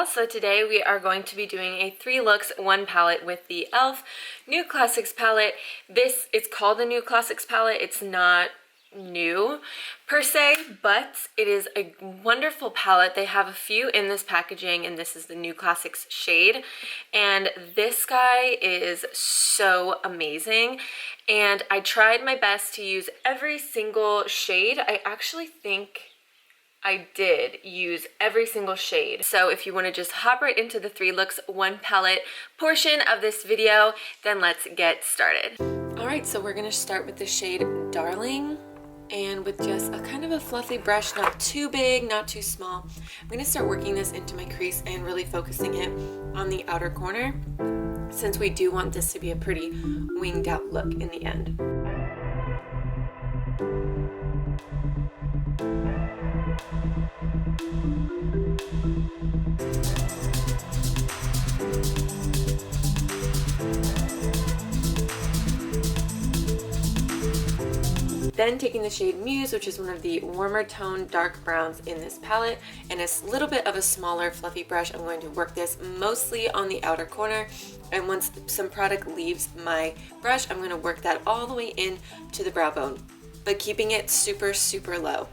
y'all. So today we are going to be doing a 3 looks 1 palette with the e.l.f. New Classics palette. It's called the New Classics palette. It's not new per se, but it is a wonderful palette. They have a few in this packaging, and this is the New Classics shade, and this guy is so amazing. And I tried my best to use every single shade. I actually think I did use every single shade. So if you want to just hop right into the 3 looks 1 palette portion of this video, then let's get started. Alright, so we're going to start with the shade Darling, and with just a kind of a fluffy brush, not too big, not too small. I'm going to start working this into my crease and really focusing it on the outer corner, since we do want this to be a pretty winged out look in the end. Then taking the shade Muse, which is one of the warmer tone dark browns in this palette, and a little bit of a smaller fluffy brush, I'm going to work this mostly on the outer corner. And once some product leaves my brush, I'm going to work that all the way in to the brow bone, but keeping it super, super low.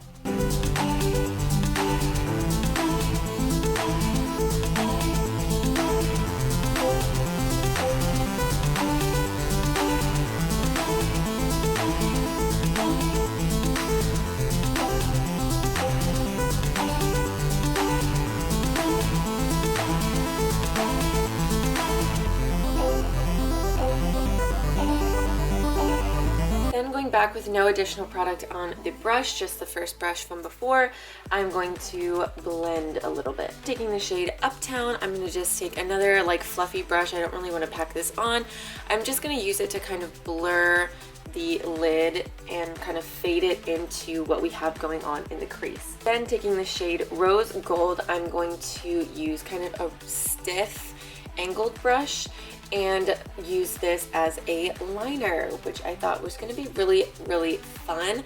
Back with no additional product on the brush, just the first brush from before, I'm going to blend a little bit. Taking the shade Uptown, I'm going to just take another like fluffy brush. I don't really want to pack this on. I'm just going to use it to kind of blur the lid and kind of fade it into what we have going on in the crease. Then taking the shade Rose Gold, I'm going to use kind of a stiff angled brush and use this as a liner, which I thought was going to be really, really fun.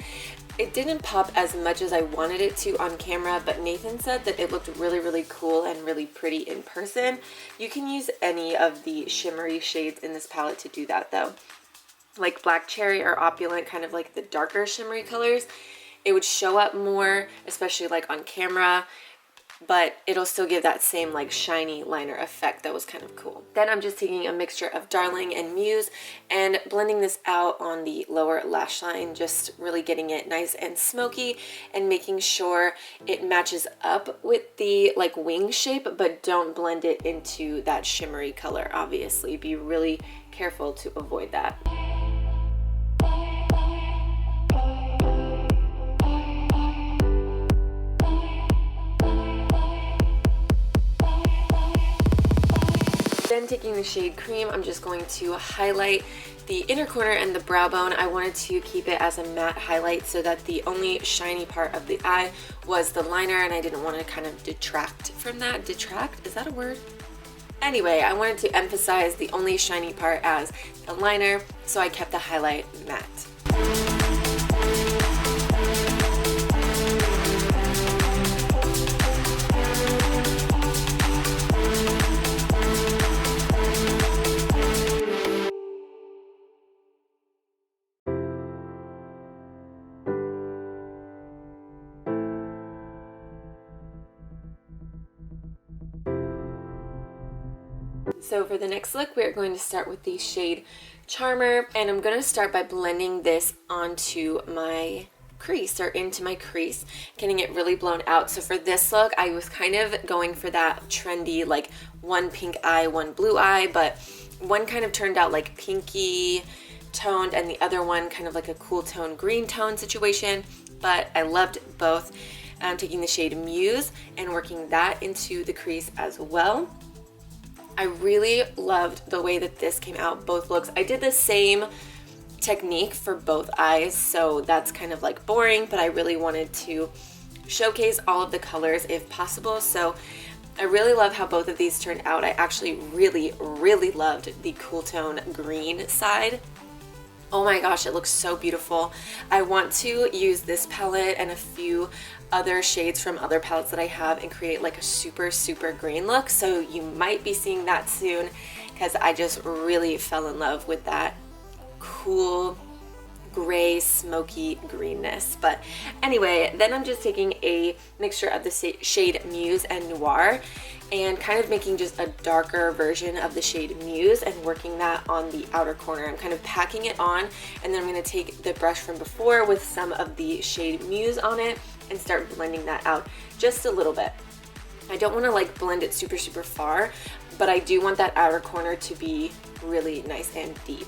It didn't pop as much as I wanted it to on camera, but Nathan said that it looked really, really cool and really pretty in person. You can use any of the shimmery shades in this palette to do that though. Like Black Cherry or Opulent, kind of like the darker shimmery colors. It would show up more, especially like on camera, but it'll still give that same like shiny liner effect that was kind of cool. Then I'm just taking a mixture of Darling and Muse and blending this out on the lower lash line, just really getting it nice and smoky and making sure it matches up with the like wing shape, but don't blend it into that shimmery color. Obviously, be really careful to avoid that. Then taking the shade Cream, I'm just going to highlight the inner corner and the brow bone. I wanted to keep it as a matte highlight so that the only shiny part of the eye was the liner, and I didn't want to kind of detract from that. Detract? Is that a word? Anyway, I wanted to emphasize the only shiny part as the liner, so I kept the highlight matte. So for the next look, we're going to start with the shade Charmer, and I'm going to start by blending this onto my crease or into my crease, getting it really blown out. So for this look, I was kind of going for that trendy like one pink eye, one blue eye, but one kind of turned out like pinky toned and the other one kind of like a cool tone green tone situation, but I loved both. I'm taking the shade Muse and working that into the crease as well. I really loved the way that this came out, both looks. I did the same technique for both eyes, so that's kind of like boring, but I really wanted to showcase all of the colors if possible. So I really love how both of these turned out. I actually really, really loved the cool tone green side. Oh my gosh, it looks so beautiful. I want to use this palette and a few other shades from other palettes that I have and create like a super green look. So you might be seeing that soon because I just really fell in love with that cool gray smoky greenness. But anyway, then I'm just taking a mixture of the shade Muse and Noir and kind of making just a darker version of the shade Muse and working that on the outer corner. I'm kind of packing it on, and then I'm going to take the brush from before with some of the shade Muse on it and start blending that out just a little bit. I don't want to like blend it super far, but I do want that outer corner to be really nice and deep.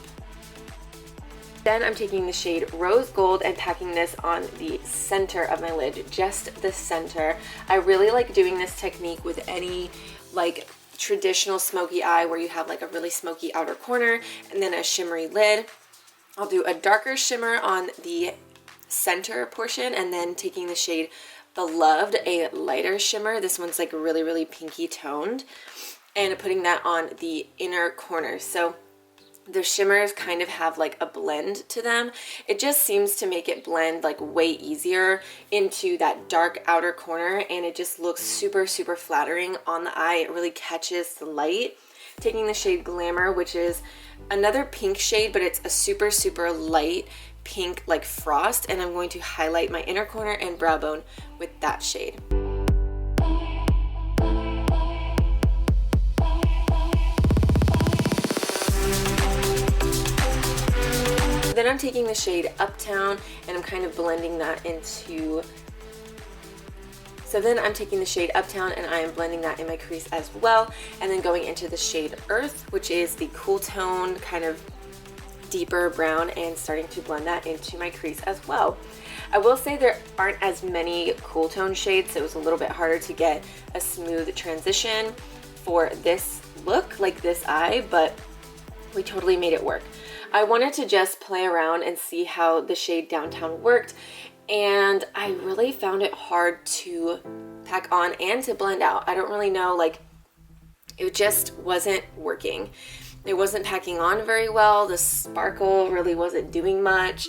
Then I'm taking the shade Rose Gold and packing this on the center of my lid, just the center. I really like doing this technique with any like traditional smoky eye where you have like a really smoky outer corner and then a shimmery lid. I'll do a darker shimmer on the center portion and then taking the shade Beloved, a lighter shimmer. This one's like really pinky toned, and putting that on the inner corner. So the shimmers kind of have like a blend to them. It just seems to make it blend like way easier into that dark outer corner, and it just looks super flattering on the eye. It really catches the light. Taking the shade Glamour, which is another pink shade, but it's a super light pink like frost, and I'm going to highlight my inner corner and brow bone with that shade. Then I'm taking the shade Uptown and I'm kind of blending that into, so then I'm taking the shade Uptown and I am blending that in my crease as well, and then going into the shade Earth, which is the cool tone, kind of deeper brown, and starting to blend that into my crease as well. I will say there aren't as many cool tone shades, so it was a little bit harder to get a smooth transition for this look, like this eye, but we totally made it work. I wanted to just play around and see how the shade Downtown worked, and I really found it hard to pack on and to blend out. I don't really know, like it just wasn't working. It wasn't packing on very well. The sparkle really wasn't doing much,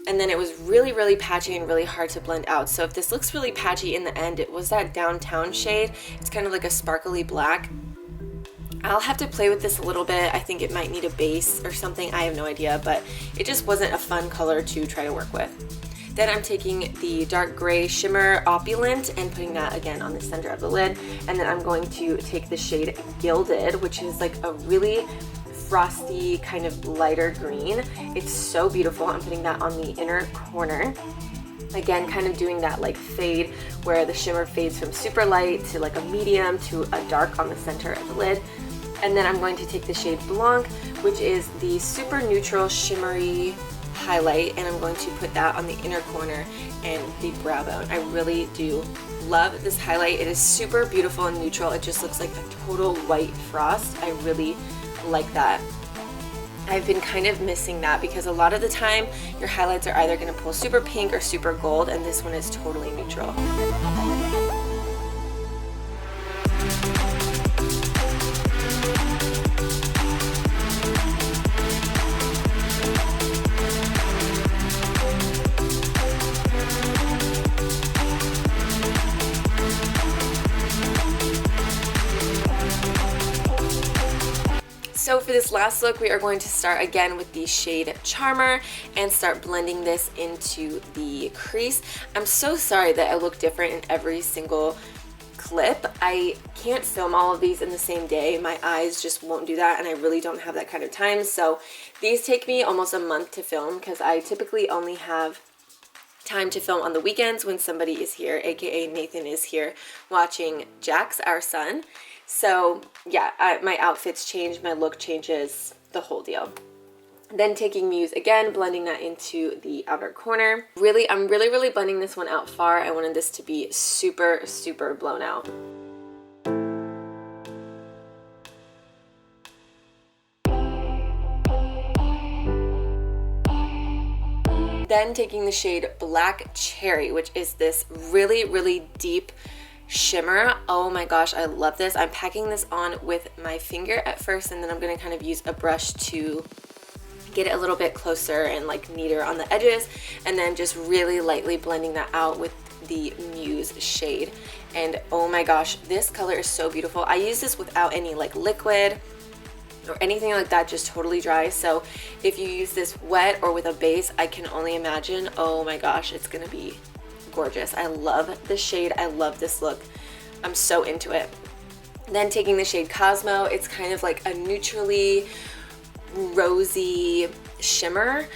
and then it was really patchy and really hard to blend out. So if this looks really patchy in the end, it was that Downtown shade. It's kind of like a sparkly black. I'll have to play with this a little bit. I think it might need a base or something. I have no idea, but it just wasn't a fun color to try to work with. Then I'm taking the dark gray shimmer Opulent and putting that again on the center of the lid. And then I'm going to take the shade Gilded, which is like a really frosty kind of lighter green. It's so beautiful. I'm putting that on the inner corner. Again, kind of doing that like fade where the shimmer fades from super light to like a medium to a dark on the center of the lid. And then I'm going to take the shade Blanc, which is the super neutral shimmery highlight, and I'm going to put that on the inner corner and the brow bone. I really do love this highlight. It is super beautiful and neutral. It just looks like a total white frost. I really like that. I've been kind of missing that because a lot of the time your highlights are either going to pull super pink or super gold, and this one is totally neutral. So for this last look, we are going to start again with the shade Charmer and start blending this into the crease. I'm so sorry that I look different in every single clip. I can't film all of these in the same day. My eyes just won't do that, and I really don't have that kind of time. So these take me almost a month to film because I typically only have time to film on the weekends when somebody is here, aka Nathan is here watching Jax, our son. So yeah, my outfits change, my look changes, the whole deal. Then taking Muse again, blending that into the outer corner. I'm really blending this one out far. I wanted this to be super blown out. Then taking the shade Black Cherry, which is this really deep shimmer. Oh my gosh, I love this. I'm packing this on with my finger at first, and then I'm going to kind of use a brush to get it a little bit closer and like neater on the edges, and then just really lightly blending that out with the Muse shade. And oh my gosh, this color is so beautiful. I use this without any like liquid or anything like that, just totally dry. So if you use this wet or with a base, I can only imagine, oh my gosh, it's gonna be gorgeous. I love this shade. I love this look. I'm so into it. Then taking the shade Cosmo, it's kind of like a neutrally rosy shimmer.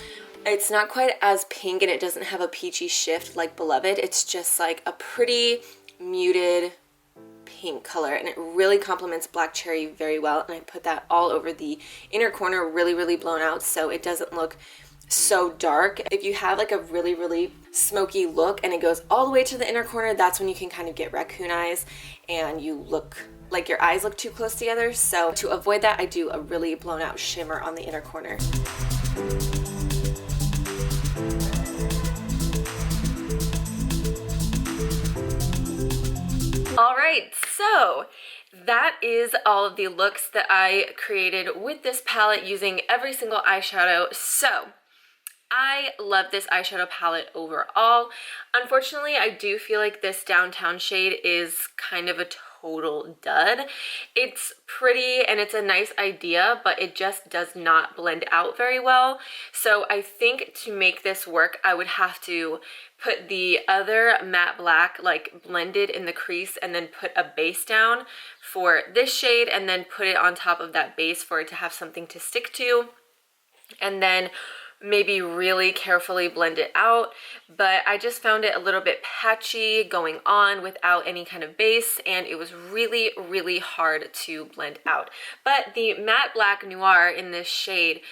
It's not quite as pink and it doesn't have a peachy shift like Beloved. It's just like a pretty muted pink color, and it really complements Black Cherry very well. And I put that all over the inner corner, really blown out, so it doesn't look so dark. If you have like a really smoky look and it goes all the way to the inner corner, that's when you can kind of get raccoon eyes and you look like your eyes look too close together. So to avoid that, I do a really blown out shimmer on the inner corner. All right, so that is all of the looks that I created with this palette using every single eyeshadow. So I love this eyeshadow palette overall. Unfortunately, I do feel like this Downtown shade is kind of a total dud. It's pretty and it's a nice idea, but it just does not blend out very well. So I think to make this work, I would have to put the other matte black like blended in the crease and then put a base down for this shade and then put it on top of that base for it to have something to stick to, and then maybe really carefully blend it out. But I just found it a little bit patchy going on without any kind of base, and it was really hard to blend out. But the matte black noir in this shade,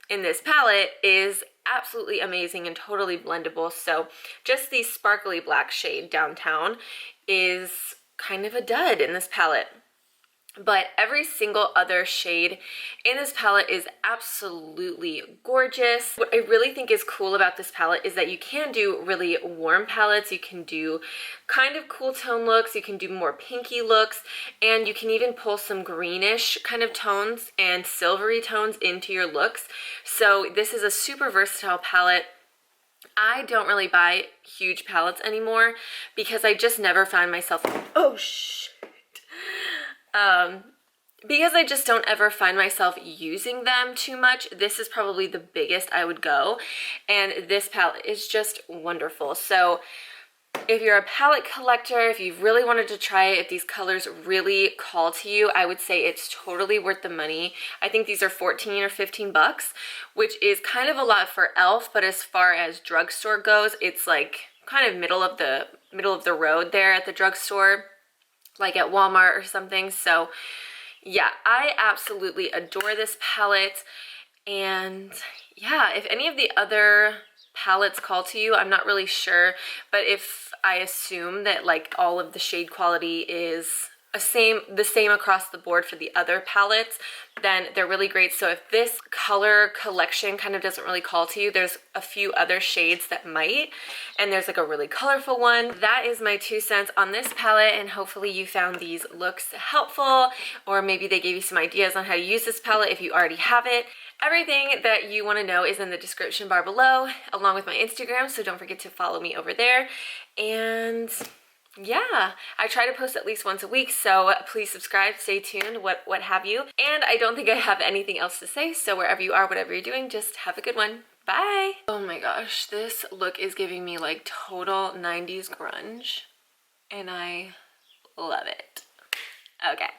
in this palette, is absolutely amazing and totally blendable. So just the sparkly black shade Downtown is kind of a dud in this palette. But every single other shade in this palette is absolutely gorgeous. What I really think is cool about this palette is that you can do really warm palettes, you can do kind of cool tone looks, you can do more pinky looks, and you can even pull some greenish kind of tones and silvery tones into your looks. So this is a super versatile palette. I don't really buy huge palettes anymore because I just never find myself, because I just don't ever find myself using them too much. This is probably the biggest I would go, and this palette is just wonderful. So if you're a palette collector, if you've really wanted to try it, if these colors really call to you, I would say it's totally worth the money. I think these are 14 or 15 bucks, which is kind of a lot for e.l.f., but as far as drugstore goes, it's like kind of middle of the road there at the drugstore, like at Walmart or something. So yeah, I absolutely adore this palette. And yeah, if any of the other palettes call to you, I'm not really sure, but if I assume that like all of the shade quality is the same across the board for the other palettes, then they're really great. So if this color collection kind of doesn't really call to you, there's a few other shades that might, and there's like a really colorful one. That is my 2 cents on this palette, and hopefully you found these looks helpful, or maybe they gave you some ideas on how to use this palette if you already have it. Everything that you want to know is in the description bar below, along with my Instagram, so don't forget to follow me over there. And yeah, I try to post at least once a week, so please subscribe, stay tuned, what have you. And I don't think I have anything else to say, so wherever you are, whatever you're doing, just have a good one. Bye! Oh my gosh, this look is giving me like total 90s grunge, and I love it. Okay.